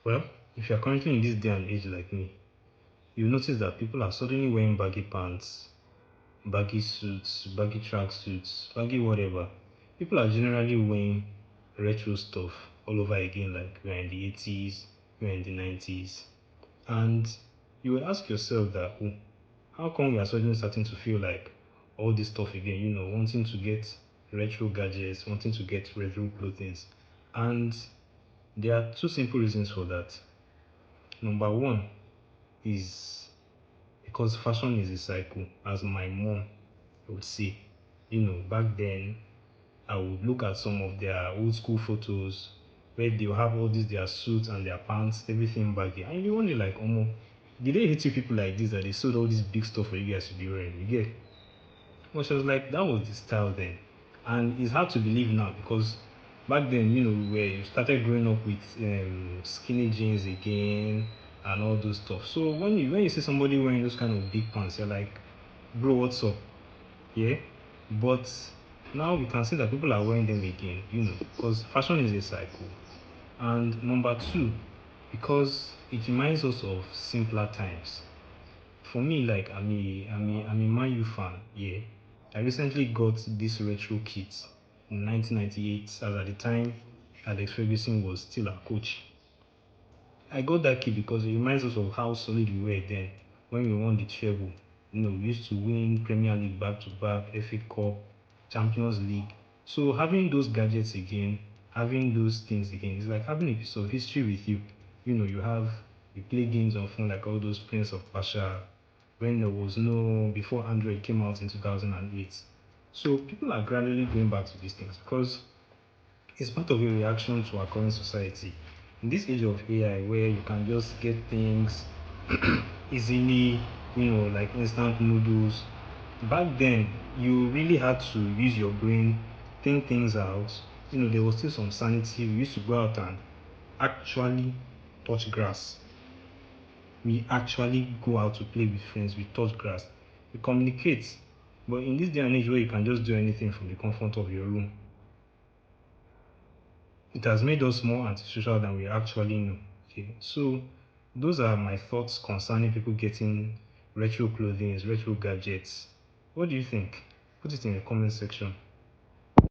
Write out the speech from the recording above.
Well, if you're currently in this day and age like me, you notice that people are suddenly wearing baggy pants, baggy suits, baggy tracksuits, baggy whatever. People are generally wearing retro stuff all over again, like we're in the 80s, we're in the 90s. And you will ask yourself that, oh, how come we are suddenly starting to feel like all this stuff again, wanting to get retro gadgets, wanting to get retro clothing? And there are two simple reasons for that. Number one is because fashion is a cycle, as my mom would say. Back then, I would look at some of their old school photos where they'll have all these their suits and their pants, everything baggy. And you wonder like, did they hate you people like this that they sold all this big stuff for you guys to be wearing? You get? Well, she was like, that was the style then. And it's hard to believe now because back then, where you started growing up with skinny jeans again and all those stuff. So when you see somebody wearing those kind of big pants, you're like, bro, what's up? Yeah. But now we can see that people are wearing them again, because fashion is a cycle. And number two, because it reminds us of simpler times. For me, like I'm a Man U fan. Yeah, I recently got this retro kit in 1998, as at the time Alex Ferguson was still our coach. I got that kit because it reminds us of how solid we were then when we won the treble. We used to win Premier League back to back, FA Cup, Champions League. So having those gadgets again, having those things again, it's like having a piece of history with you. You play games on phone like all those Prince of Persia, when there was no, before Android came out in 2008. So people are gradually going back to these things because it's part of a reaction to our current society. In this age of AI, where you can just get things easily, like instant noodles, back then you really had to use your brain, think things out. There was still some sanity. We used to go out and actually touch grass. We actually go out to play with friends, we touch grass, we communicate. But in this day and age where you can just do anything from the comfort of your room, it has made us more antisocial than we actually know. Okay, so those are my thoughts concerning people getting retro clothing, retro gadgets. What do you think? Put it in the comment section.